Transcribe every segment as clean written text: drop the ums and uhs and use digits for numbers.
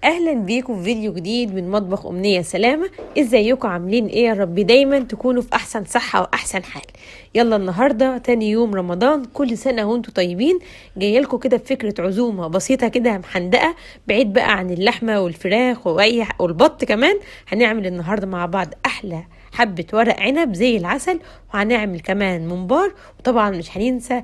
اهلا بيكم في فيديو جديد من مطبخ امنيه سلامه. ازيكم عاملين ايه؟ يا رب دايما تكونوا في احسن صحه واحسن حال. يلا النهارده تاني يوم رمضان، كل سنه وانتم طيبين. جايه لكم كده بفكره عزومه بسيطه كده محندقه، بعيد بقى عن اللحمه والفراخ والبط كمان. هنعمل النهارده مع بعض احلى حبه ورق عنب زي العسل، وهنعمل كمان ممبار، وطبعا مش هننسى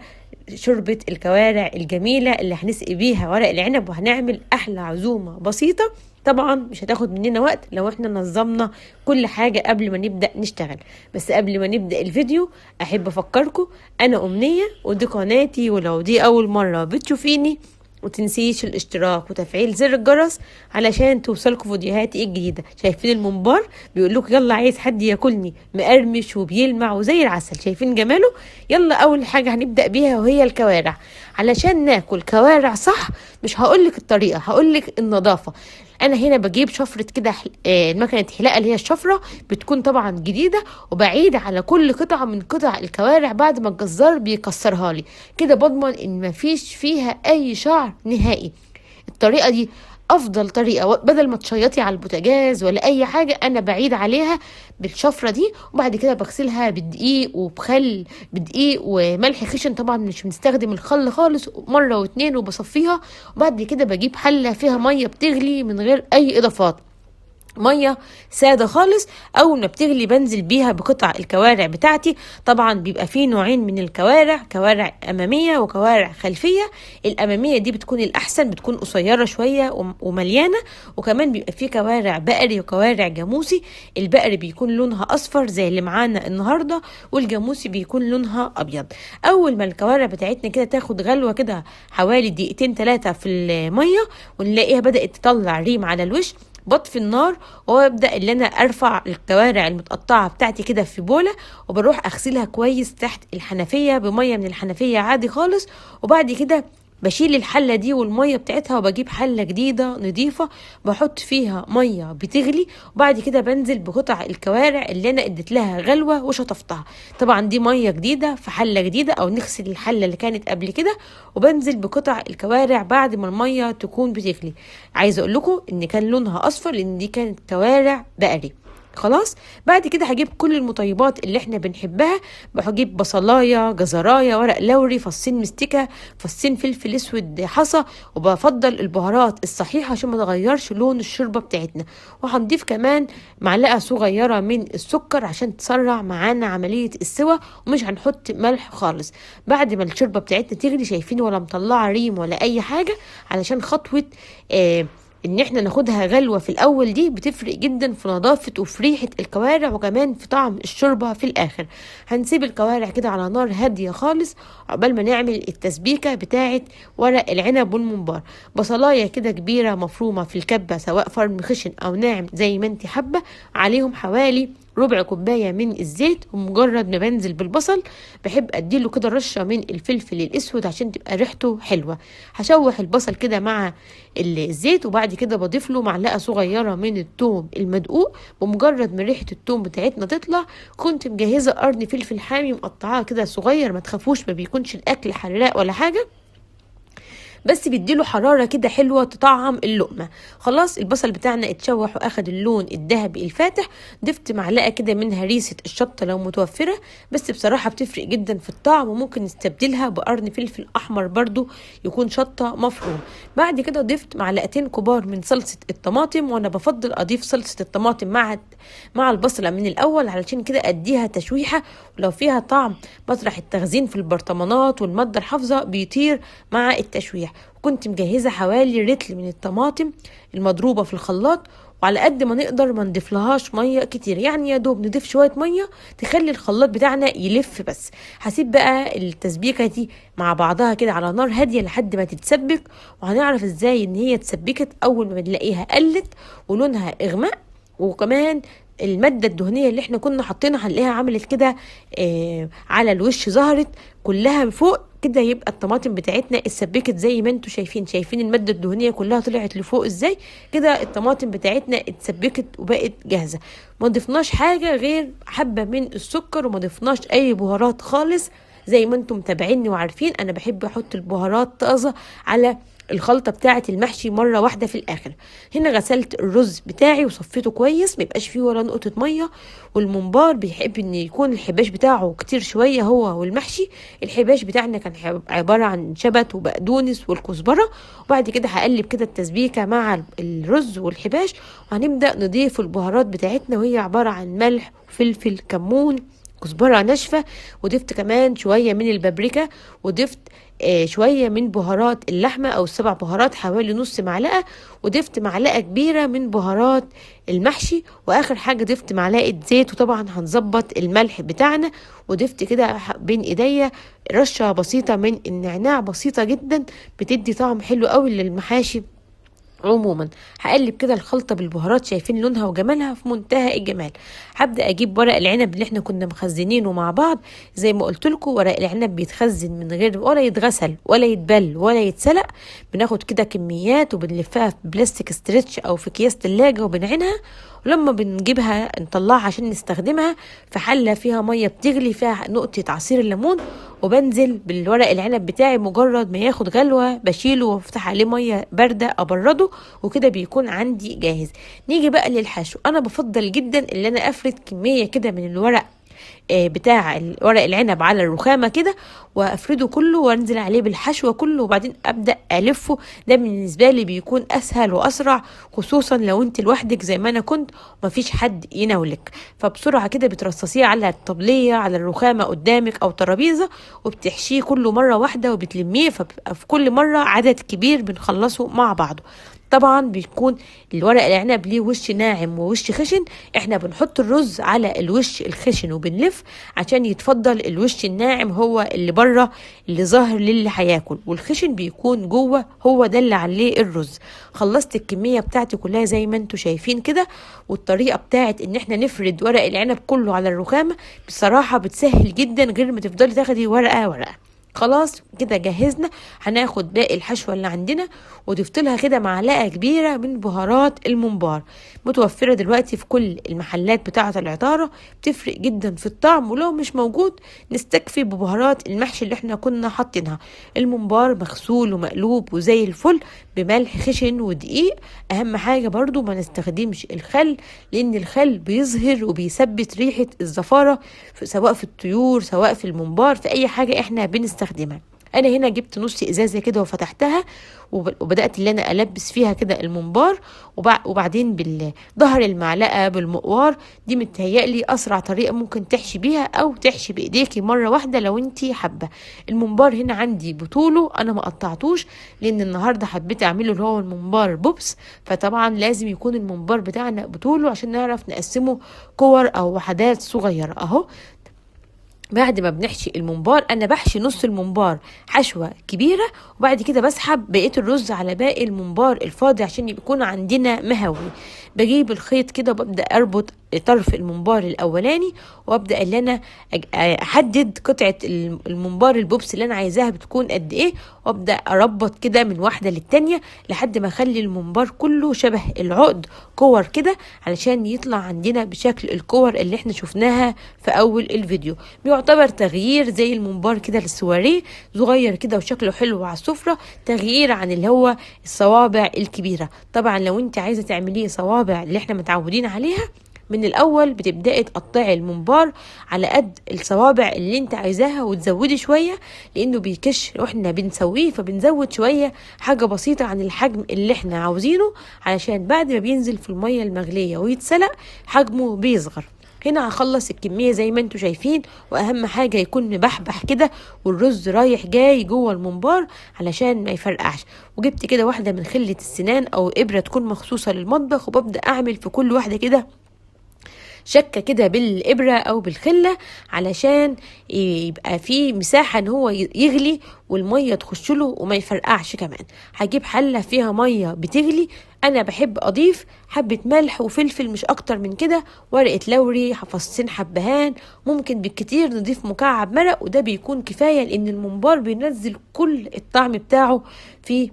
شوربة الكوارع الجميلة اللي هنسقي بيها ورق العنب. وهنعمل أحلى عزومة بسيطة، طبعا مش هتاخد مننا وقت لو احنا نظمنا كل حاجة قبل ما نبدأ نشتغل. بس قبل ما نبدأ الفيديو أحب أفكركم أنا أمنية ودي قناتي، ولو دي أول مرة بتشوفيني وتنسيش الاشتراك وتفعيل زر الجرس علشان توصلكم فيديوهاتي الجديدة. شايفين الممبار؟ بيقول لكم يلا عايز حد ياكلني مقرمش وبيلمع وزي العسل. شايفين جماله؟ يلا اول حاجة هنبدأ بيها وهي الكوارع. علشان ناكل كوارع صح، مش هقولك الطريقة، هقولك النظافة. انا هنا بجيب شفرة كده مكنة حلاقة اللي هي الشفرة، بتكون طبعا جديدة وبعيدة على كل قطعة من قطع الكوارع بعد ما الجزار بيكسرها لي. كده بضمن ان مفيش فيها اي شعر نهائي. الطريقة دي افضل طريقة، بدل ما تشيطي على البوتاجاز ولا اي حاجة، انا بعيد عليها بالشفرة دي. وبعد كده بغسلها بدقيق وبخل، بدقيق وملح خشن، طبعا مش بنستخدم الخل خالص، مرة واتنين وبصفيها. وبعد كده بجيب حلة فيها مية بتغلي من غير اي اضافات، ميه ساده خالص. اول ما بتغلي بنزل بيها بقطع الكوارع بتاعتي. طبعا بيبقى فيه نوعين من الكوارع، كوارع اماميه وكوارع خلفيه. الاماميه دي بتكون الاحسن، بتكون قصيره شويه ومليانه. وكمان بيبقى فيه كوارع بقري وكوارع جاموسي. البقري بيكون لونها اصفر زي اللي معانا النهارده، والجاموسي بيكون لونها ابيض. اول ما الكوارع بتاعتنا كده تاخد غلوه كده حوالي دقيقتين 3 في الميه، ونلاقيها بدات تطلع ريم على الوش، بطفي النار وابدا اللي انا ارفع الكوارع المتقطعه بتاعتي كده في بوله، وبروح اغسلها كويس تحت الحنفيه بميه من الحنفيه عادي خالص. وبعد كده بشيل الحله دي والميه بتاعتها، وبجيب حله جديده نظيفه بحط فيها ميه بتغلي. وبعد كده بنزل بقطع الكوارع اللي انا اديت لها غلوه وشطفتها. طبعا دي ميه جديده في حله جديده، او نغسل الحله اللي كانت قبل كده. وبنزل بقطع الكوارع بعد ما الميه تكون بتغلي. عايزه اقول لكم ان كان لونها اصفر لان دي كانت كوارع بقري. خلاص، بعد كده هجيب كل المطيبات اللي احنا بنحبها. بجيب بصلايه، جزرايه، ورق لوري، فصين مستكه، فصين فلفل اسود حصى. وبفضل البهارات الصحيحه عشان ما تغيرش لون الشوربه بتاعتنا. وهنضيف كمان معلقه صغيره من السكر عشان تسرع معانا عمليه السوى. ومش هنحط ملح خالص. بعد ما الشوربه بتاعتنا تغلي، شايفين ولا مطلعه ريم ولا اي حاجه، علشان خطوه ان احنا ناخدها غلوة في الاول دي بتفرق جدا في نظافة وفي ريحة الكوارع، وكمان في طعم الشوربة في الاخر. هنسيب الكوارع كده على نار هادية خالص عقبال ما نعمل التسبيكة بتاعة ورق العنب والممبار. بصلاية كده كبيرة مفرومة في الكبة، سواء فرم خشن او ناعم زي ما انت حابة، عليهم حوالي ربع كوبايه من الزيت. ومجرد ما بنزل بالبصل بحب اديله كده رشه من الفلفل الاسود عشان تبقى ريحته حلوه. هشوح البصل كده مع الزيت، وبعد كده بضيف له معلقه صغيره من الثوم المدقوق. بمجرد ما ريحه الثوم بتاعتنا تطلع، كنت مجهزه قرن فلفل حامي مقطعاه كده صغير. ما تخافوش، ما بيكونش الاكل حراق ولا حاجه، بس بيديله حرارة كده حلوة تطعم اللقمة. خلاص، البصل بتاعنا اتشوح واخد اللون الذهبي الفاتح. ضفت معلقة كده من هريسة الشطة لو متوفرة، بس بصراحة بتفرق جدا في الطعم، وممكن نستبدلها بقرن فلفل احمر برضو يكون شطة مفروم. بعد كده ضفت معلقتين كبار من صلصة الطماطم، وانا بفضل اضيف صلصة الطماطم مع البصلة من الاول، علشان كده اديها تشويحة. ولو فيها طعم مطرح التخزين في البرطمانات والمادة الحافظة بيطير مع التشويح. وكنت مجهزة حوالي رتل من الطماطم المضروبة في الخلاط، وعلى قد ما نقدر ما نضيفلهاش ميه كتير، يعني يا دوب نضيف شويه ميه تخلي الخلاط بتاعنا يلف بس. هسيب بقى التسبيكه دي مع بعضها كده على نار هاديه لحد ما تتسبك. وهنعرف ازاي ان هي اتسبكت اول ما بنلاقيها قلت ولونها اغماء. وكمان المادة الدهنية اللي احنا كنا حاطينها هنلاقيها عملت كده على الوش، ظهرت كلها فوق كده. يبقى الطماطم بتاعتنا اتسبكت زي ما انتوا شايفين المادة الدهنية كلها طلعت لفوق ازاي. كده الطماطم بتاعتنا اتسبكت وبقت جاهزة. ما ضفناش حاجة غير حبة من السكر، وما ضفناش اي بهارات خالص. زي ما انتم متابعيني وعارفين انا بحب احط البهارات طازة على الخلطه بتاعه المحشي مره واحده في الاخر. هنا غسلت الرز بتاعي وصفيته كويس، ما يبقاش فيه ولا نقطه ميه. والممبار بيحب ان يكون الحباش بتاعه كتير شويه هو والمحشي. الحباش بتاعنا كان عباره عن شبت وبقدونس والكزبره. وبعد كده هقلب كده التسبيكه مع الرز والحباش، وهنبدا نضيف البهارات بتاعتنا، وهي عباره عن ملح وفلفل كمون كزبره ناشفه. وضفت كمان شويه من البابريكا، وضفت شويه من بهارات اللحمه او السبع بهارات حوالي نص معلقه. وضفت معلقه كبيره من بهارات المحشي. واخر حاجه ضفت معلقه زيت، وطبعا هنظبط الملح بتاعنا. وضفت كده بين ايديا رشه بسيطه من النعناع، بسيطه جدا، بتدي طعم حلو قوي للمحاشي. عموما هقلب كده الخلطه بالبهارات، شايفين لونها وجمالها في منتهى الجمال. هبدا اجيب ورق العنب اللي احنا كنا مخزنينه مع بعض. زي ما قلت لكم ورق العنب بيتخزن من غير ولا يتغسل ولا يتبل ولا يتسلق. بناخد كده كميات وبنلفها في بلاستيك ستريتش او في اكياس تلاجة وبنعينها. ولما بنجيبها نطلعها عشان نستخدمها في حله فيها ميه بتغلي فيها نقطه عصير الليمون، وبنزل بالورق العنب بتاعي. مجرد ما ياخد غلوه بشيله وافتح عليه ميه بارده ابرده، وكده بيكون عندي جاهز. نيجي بقى للحشو. انا بفضل جدا ان انا افرد كميه كده من الورق بتاع ورق العنب على الرخامه كده، وافرده كله وانزل عليه بالحشوه كله، وبعدين ابدا الفه. ده بالنسبه لي بيكون اسهل واسرع، خصوصا لو انت لوحدك زي ما انا كنت ومفيش حد يناولك. فبسرعه كده بترصصيه على الطبليه على الرخامه قدامك او ترابيزه، وبتحشيه كله مره واحده وبتلميه، فبقى في كل مره عدد كبير بنخلصه مع بعضه. طبعا بيكون الورق العنب ليه وش ناعم ووش خشن. احنا بنحط الرز على الوش الخشن وبنلف عشان يتفضل الوش الناعم هو اللي بره اللي ظاهر للي هياكل، والخشن بيكون جوه هو ده اللي عليه الرز. خلصت الكميه بتاعتي كلها زي ما انتم شايفين كده. والطريقه بتاعت ان احنا نفرد ورق العنب كله على الرخامه بصراحه بتسهل جدا، غير ما تفضلي تاخدي ورقه ورقه. خلاص كده جهزنا. هناخد باقي الحشوة اللي عندنا وضفت لها كده معلقة كبيرة من بهارات الممبار، متوفرة دلوقتي في كل المحلات بتاعة العطارة، بتفرق جدا في الطعم. ولو مش موجود نستكفي ببهارات المحشي اللي احنا كنا حاطينها. الممبار مغسول ومقلوب وزي الفل بملح خشن ودقيق. اهم حاجة برضو ما نستخدمش الخل، لان الخل بيظهر وبيثبت ريحة الزفارة سواء في الطيور سواء في الممبار في اي حاجة احنا بنستخدمها. انا هنا جبت نص ازازه كده وفتحتها وبدات اللي انا البس فيها كده الممبار، وبعدين بظهر المعلقه بالمقوار. دي متهيألي اسرع طريقه ممكن تحشي بيها، او تحشي بايديكي مره واحده لو انتي حابه. الممبار هنا عندي بطوله، انا ما قطعتوش لان النهارده حبيت اعمله اللي هو الممبار بوبس، فطبعا لازم يكون الممبار بتاعنا بطوله عشان نعرف نقسمه كور او وحدات صغيره اهو. بعد ما بنحشي الممبار انا بحشي نص الممبار حشوه كبيره، وبعد كده بسحب بقيه الرز على باقي الممبار الفاضي عشان يكون عندنا مهوي. بجيب الخيط كده وببدا اربط طرف الممبار الاولاني، وابدا اللي انا احدد قطعه الممبار البوبس اللي انا عايزاها بتكون قد ايه، وابدا اربط كده من واحده للتانيه لحد ما اخلي الممبار كله شبه العقد كور كده، علشان يطلع عندنا بشكل الكور اللي احنا شفناها في اول الفيديو. بيعتبر تغيير زي الممبار كده للسواريه، صغير كده وشكله حلو على السفره، تغيير عن اللي هو الصوابع الكبيره. طبعا لو انت عايزه تعمليه صوابع اللي احنا متعودين عليها، من الاول بتبداي تقطعي الممبار على قد الصوابع اللي انت عايزاها وتزودي شويه، لانه بيكش واحنا بنسويه، فبنزود شويه حاجه بسيطه عن الحجم اللي احنا عاوزينه، علشان بعد ما بينزل في الميه المغليه ويتسلق حجمه بيصغر. هنا هخلص الكميه زي ما انتم شايفين، واهم حاجه يكون مبحبح كده والرز رايح جاي جوه الممبار علشان ما يفرقعش. وجبت كده واحده من خله السنان او ابره تكون مخصوصه للمطبخ، وببدا اعمل في كل واحده كده شكه كده بالابره او بالخله علشان يبقى في مساحه ان هو يغلي والميه تخش له وما يفرقعش. كمان هجيب حله فيها ميه بتغلي، انا بحب اضيف حبه ملح وفلفل مش اكتر من كده، ورقه لوري، فصين حبهان، ممكن بالكتير نضيف مكعب مرق، وده بيكون كفايه لان الممبار بينزل كل الطعم بتاعه في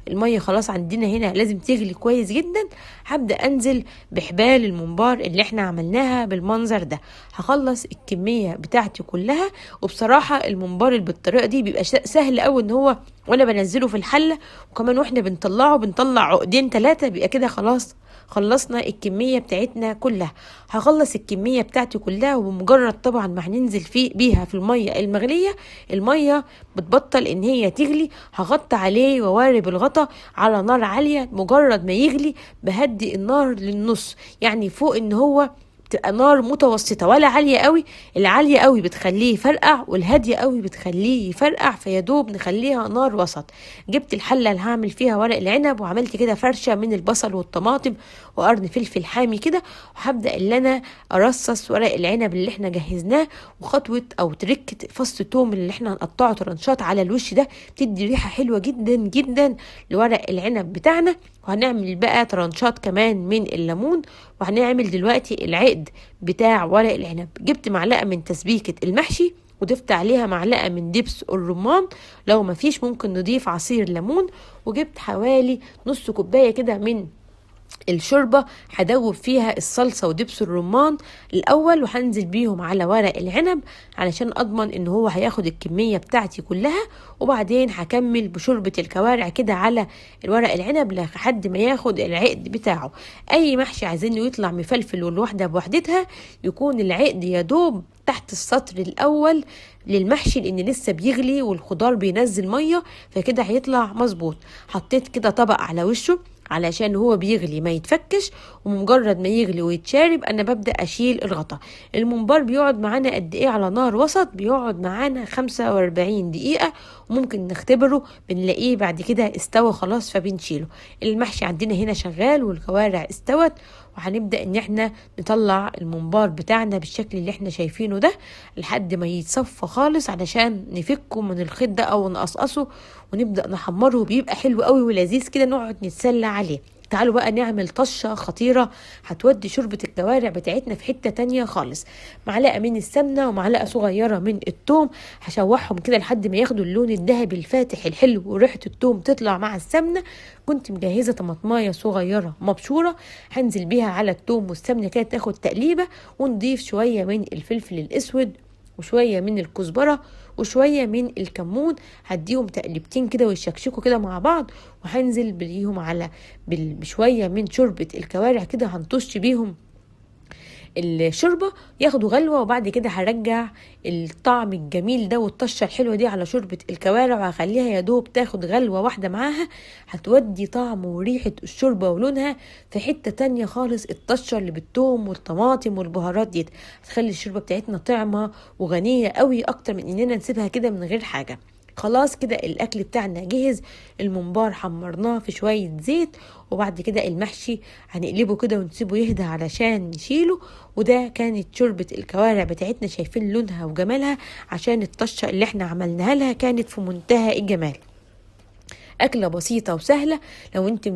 الميه خلاص عندنا هنا لازم تغلي كويس جدا. هبدا انزل بحبال الممبار اللي احنا عملناها بالمنظر ده. هخلص الكميه بتاعتي كلها، وبصراحه الممبار اللي بالطريقه دي بيبقى سهل قوي ان هو وانا بنزله في الحله، وكمان واحنا بنطلع عقدين 3 بيبقى كده خلاص خلصنا الكميه بتاعتنا كلها. هخلص الكميه بتاعتي كلها، وبمجرد طبعا ما هننزل بيها في الميه المغليه، الميه بتبطل ان هي تغلي، هغطي عليه ووارب الغطا على نار عاليه. مجرد ما يغلي بهدي النار للنص، يعني فوق ان هو تبقى نار متوسطه ولا عاليه قوي. العاليه قوي بتخليه يفرقع، والهاديه قوي بتخليه يفرقع، فيدوب نخليها نار وسط. جبت الحله اللي هعمل فيها ورق العنب، وعملت كده فرشه من البصل والطماطم وقرن فلفل حامي كده، وهبدا اللي انا ارصص ورق العنب اللي احنا جهزناه. وخطوه او تركه فص توم اللي احنا هنقطعه ترنشات على الوش ده بتدي ريحه حلوه جدا جدا لورق العنب بتاعنا. وهنعمل بقى ترنشات كمان من الليمون. وهنعمل دلوقتي العقد بتاع ورق العنب. جبت معلقه من تسبيكه المحشي، وضفت عليها معلقه من دبس الرمان، لو مفيش ممكن نضيف عصير ليمون. وجبت حوالي نص كوبايه كده من الشوربة، هدوب فيها الصلصة ودبس الرمان الأول، وهنزل بيهم على ورق العنب علشان أضمن إن هو هياخد الكمية بتاعتي كلها. وبعدين هكمل بشوربة الكوارع كده على الورق العنب لحد ما ياخد العقد بتاعه. أي محشي عايزينه يطلع مفلفل والواحدة بوحدتها، يكون العقد يدوب تحت السطر الأول للمحشي، لأن لسه بيغلي والخضار بينزل مية، فكده هيطلع مظبوط. حطيت كده طبق على وشه علشان هو بيغلي ما يتفكش، ومجرد ما يغلي ويتشارب انا ببدأ اشيل الغطا. الممبار بيقعد معانا قد ايه على نار وسط؟ بيقعد معانا 45 دقيقة، وممكن نختبره بنلاقيه بعد كده استوى خلاص فبنشيله. المحشي عندنا هنا شغال والكوارع استوت، وهنبدأ ان احنا نطلع الممبار بتاعنا بالشكل اللي احنا شايفينه ده لحد ما يتصفى خالص علشان نفكه من الخيط ده او نقصقصه، ونبدأ نحمره. بيبقى حلو قوي ولذيذ كده، نقعد نتسلى عليه. تعالوا بقى نعمل طشة خطيرة هتودي شوربة الكوارع بتاعتنا في حتة تانية خالص. معلقة من السمنة ومعلقة صغيرة من التوم، هشوحهم كده لحد ما ياخدوا اللون الذهبي الفاتح الحلو وريحة التوم تطلع مع السمنة. كنت مجهزة طماطماية صغيرة مبشورة، هنزل بيها على التوم والسمنة كده تاخد تقليبة، ونضيف شوية من الفلفل الأسود وشوية من الكزبرة وشوية من الكمون، هديهم تقليبتين كده ويشكشكوا كده مع بعض. وهنزل بيهم على بشوية من شوربة الكوارع كده، هنطش بيهم الشوربه ياخدوا غلوه. وبعد كده هرجع الطعم الجميل ده والطشه الحلوه دي على شوربه الكوارع، وهخليها يا دوب تاخد غلوه واحده معاها، هتودي طعم وريحه الشوربه ولونها في حته تانية خالص. الطشه اللي بالثوم والطماطم والبهارات دي هتخلي الشوربه بتاعتنا طعمه وغنيه قوي اكتر من اننا نسيبها كده من غير حاجه. خلاص كده الاكل بتاعنا جهز. الممبار حمرناه في شوية زيت، وبعد كده المحشي هنقلبه كده ونسيبه يهدى علشان نشيله. وده كانت شوربة الكوارع بتاعتنا، شايفين لونها وجمالها عشان الطشة اللي احنا عملناها لها كانت في منتهى الجمال. أكلة بسيطة وسهلة، لو انت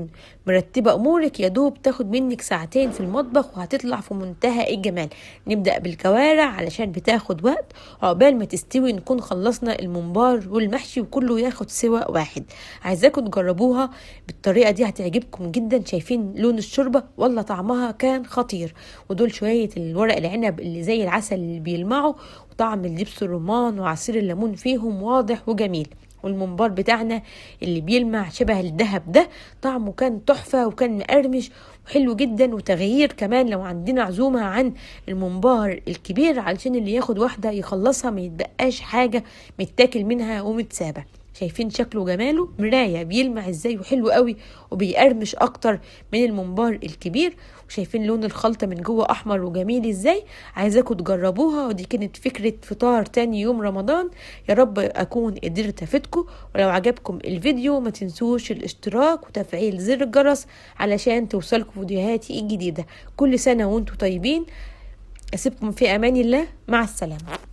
مرتبة أمورك يا دوب تاخد منك ساعتين في المطبخ وهتطلع في منتهى الجمال. نبدأ بالكوارع علشان بتاخد وقت، عقبال ما تستوي نكون خلصنا الممبار والمحشي وكله ياخد سوا واحد. عايزاكم تجربوها بالطريقة دي هتعجبكم جدا. شايفين لون الشوربة ولا طعمها كان خطير؟ ودول شوية الورق العنب اللي زي العسل اللي بيلمعوا، وطعم الدبس الرمان وعصير الليمون فيهم واضح وجميل. والممبار بتاعنا اللي بيلمع شبه الذهب ده طعمه كان تحفة وكان مقرمش وحلو جدا. وتغيير كمان لو عندنا عزومة عن الممبار الكبير علشان اللي ياخد واحدة يخلصها ما يتبقاش حاجة متاكل منها ومتسابة. شايفين شكله وجماله مراية بيلمع ازاي وحلو قوي وبيقرمش اكتر من الممبار الكبير. وشايفين لون الخلطة من جوه احمر وجميل ازاي. عايزاكم تجربوها. ودي كانت فكرة فطار تاني يوم رمضان. يا رب اكون قدرت افيدكم. ولو عجبكم الفيديو ما تنسوش الاشتراك وتفعيل زر الجرس علشان توصلكم فيديوهاتي الجديدة. كل سنة وانتم طيبين. اسيبكم في امان الله، مع السلامة.